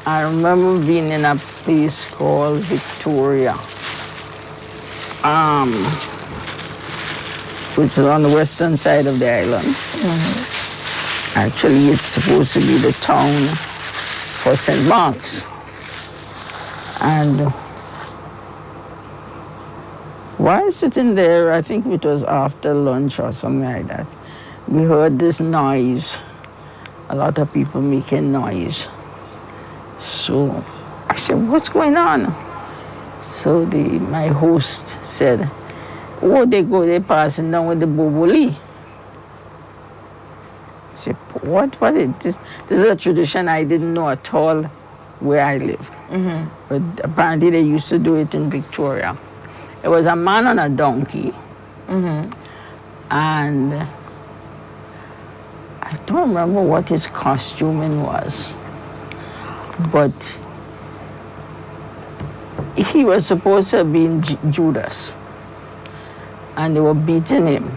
I remember being in a place called Victoria, which is on the western side of the island. Actually, it's supposed to be the town for St. Mark's. And while sitting there, I think it was after lunch or something like that, we heard this noise, a lot of people making noise. So I said, what's going on? So my host said, oh, they're passing down with the boboli. I said, what is this? This is a tradition I didn't know at all where I lived. But apparently they used to do it in Victoria. It was a man on a donkey, and I don't remember what his costuming was, but he was supposed to have been Judas, and they were beating him.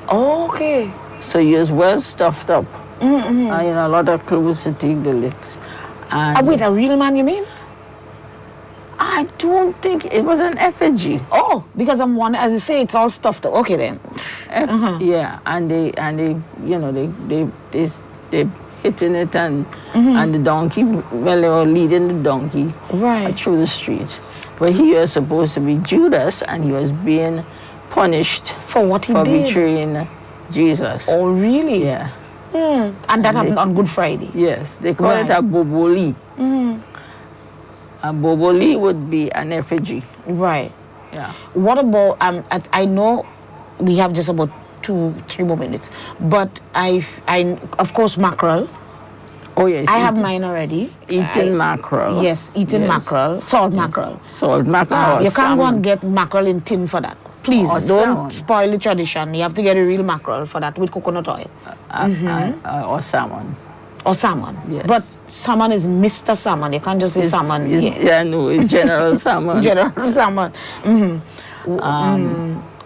Oh, okay. So he was well stuffed up, a lot of clothes to take the licks. And wait, a real man, you mean? I don't think it was an effigy. Oh, because I'm one, as you say, it's all stuffed up. Okay then. Yeah, and they hitting it and the donkey. Well, they were leading the donkey through the streets. But he was supposed to be Judas, and he was being punished for what he did, betraying Jesus. Oh, really? Yeah. And that happened on Good Friday. Yes, they call it a boboli. A boboli would be an effigy. Right. Yeah. What about, I know we have just about 2-3 more minutes, but I of course, mackerel. Oh, yes. I have mine already. Eating mackerel. Yes, eating mackerel, salt mackerel. Salt mackerel. You can't go and get mackerel in tin for that. Please, don't spoil the tradition. You have to get a real mackerel for that with coconut oil. Or salmon. Or salmon. Yes. But salmon is Mr. Salmon. You can't just say salmon. No, it's General Salmon. General Salmon.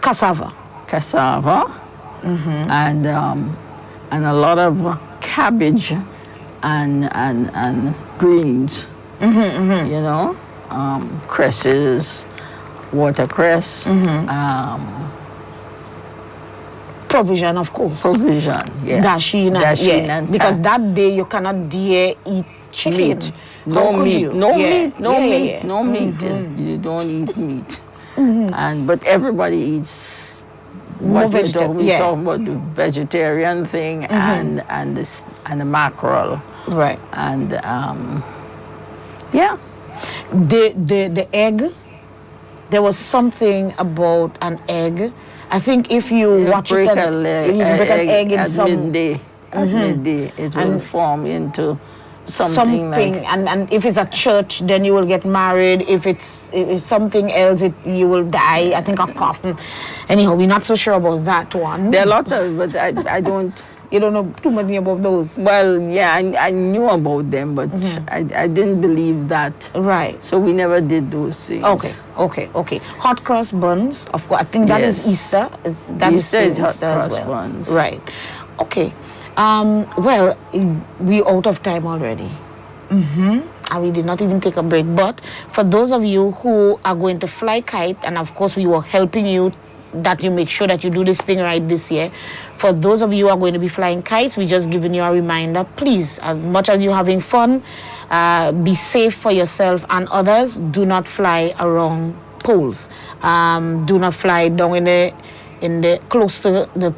Cassava. And a lot of cabbage and greens. Cresses, watercress. Provision, of course. Provision, yeah. Dasheen and because that day you cannot dare eat chicken. Meat. No meat. No meat. You don't eat meat. But everybody eats. More we talk about the vegetarian thing and the mackerel. Right. And the egg. There was something about an egg. I think if you watch it, if you break an egg in some midday, it will form into something like, and if it's a church, then you will get married. If something else, you will die. I think a coffin. Anyhow, we're not so sure about that one. There are lots of, but I don't. You don't know too many about those. Well, yeah, I knew about them, but I didn't believe that. Right. So we never did those things. Okay. Hot cross buns, of course. I think that is Easter. That Easter is hot Easter cross as well. buns. Right. Okay. Well, we're out of time already. and we did not even take a break. But for those of you who are going to fly kite, and of course we were helping you that you make sure that you do this thing right this year. For those of you who are going to be flying kites, we're just giving you a reminder, please, as much as you're having fun, be safe for yourself and others. Do not fly around poles. Do not fly down in the close to the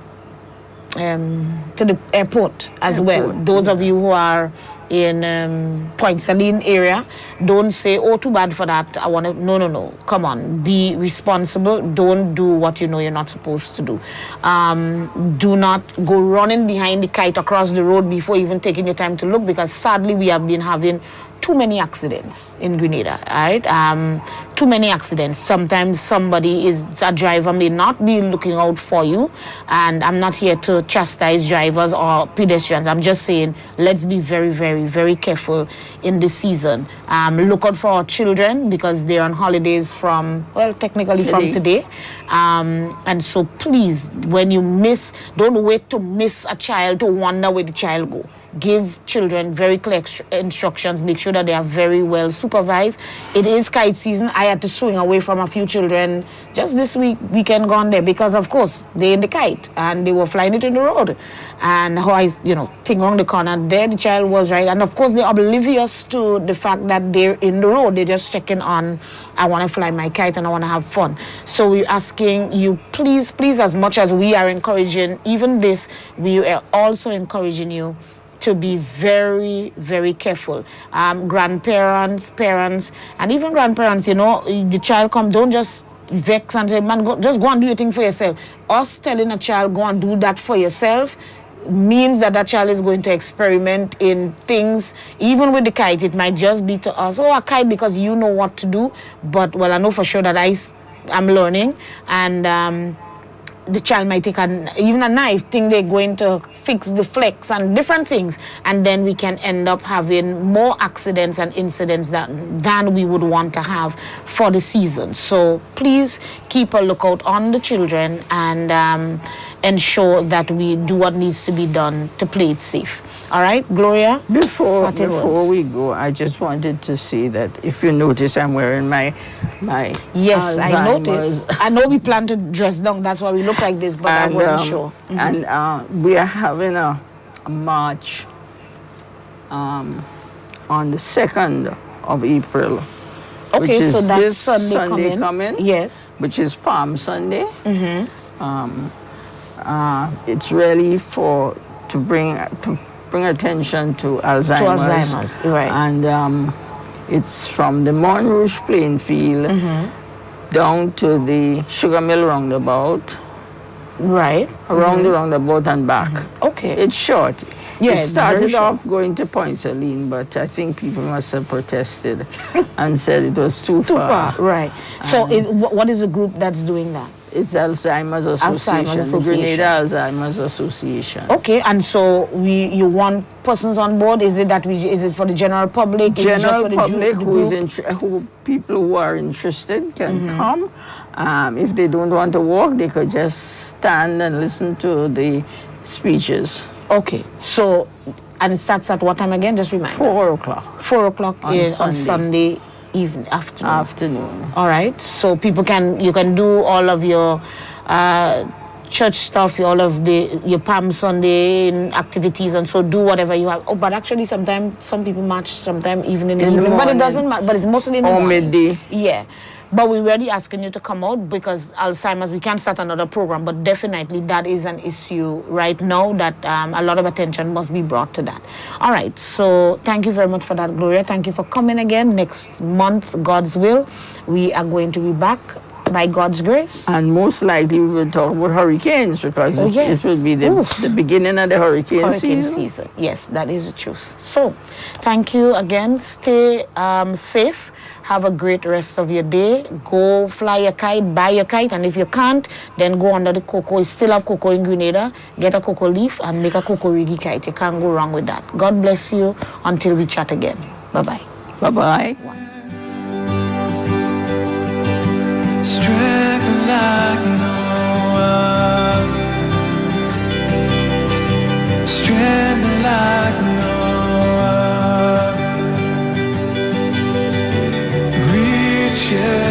airport as well. Those of you who are in Point Saline area, don't say, oh, too bad for that. I want to. No. Come on. Be responsible. Don't do what you know you're not supposed to do. Do not go running behind the kite across the road before even taking your time to look, because sadly we have been having too many accidents in Grenada, right? Too many accidents. Sometimes a driver may not be looking out for you, and I'm not here to chastise drivers or pedestrians. I'm just saying, let's be very, very, very careful in this season. Look out for our children, because they're on holidays from today. And so please, when you don't wait to miss a child to wonder where the child go. Give children very clear instructions. Make sure that they are very well supervised. It is kite season. I had to swing away from a few children just this weekend gone there, because of course they're in the kite and they were flying it in the road. And how thing around the corner there, the child was right. And of course they're oblivious to the fact that they're in the road. They're just checking on, I want to fly my kite and I want to have fun. So we're asking you, please, as much as we are encouraging even this, we are also encouraging you to be very, very careful. Grandparents, parents, and even grandparents, the child come, don't just vex and say, man, just go and do your thing for yourself. Us telling a child, go and do that for yourself, means that child is going to experiment in things. Even with the kite, it might just be to us, a kite, because you know what to do. But, I know for sure that I'm learning, and the child might take even a knife, think they're going to fix the flex and different things, and then we can end up having more accidents and incidents than we would want to have for the season. So please keep a lookout on the children and ensure that we do what needs to be done to play it safe. All right, Gloria? Before we go, I just wanted to say that if you notice, I'm wearing my Yes, Alzheimer's. I noticed. I know we plan to dress down. That's why we look like this, but I wasn't sure. Mm-hmm. And we are having a march on the 2nd of April. Okay, so that's this Sunday coming. Yes. Which is Palm Sunday. Mm-hmm. It's really to bring attention to Alzheimer's. Right. And it's from the Mont Rouge playing field down to the Sugar Mill roundabout. Right. Around the roundabout and back. Okay. It's short. Yeah, it started off going to Point Saline, but I think people must have protested and said it was too far. Right. So what is the group that's doing that? It's Alzheimer's Association. Grenada Alzheimer's Association. Okay, and so you want persons on board? Is it for the general public? General public, people who are interested can come. If they don't want to walk, they could just stand and listen to the speeches. Okay, so, and it starts at what time again? Just remind us. 4 o'clock. 4 o'clock on Sunday afternoon. All right, so you can do all of your church stuff, all of your Palm Sunday activities, and so do whatever you have. Oh, but actually sometimes some people march sometime even in the evening, but it doesn't matter. But it's mostly in the morning. Midday. Yeah. But we're really asking you to come out because Alzheimer's, we can't start another program, but definitely that is an issue right now that a lot of attention must be brought to that. All right, so thank you very much for that, Gloria. Thank you for coming again. Next month, God's will, we are going to be back by God's grace. And most likely we will talk about hurricanes because it will be the beginning of the hurricane season. Yes, that is the truth. So, thank you again. Stay safe. Have a great rest of your day. Go fly your kite, buy your kite, and if you can't, then go under the cocoa. You still have cocoa in Grenada. Get a cocoa leaf and make a cocoa rigi kite. You can't go wrong with that. God bless you until we chat again. Bye-bye. Bye-bye. Strength like no other. Strength like no other. you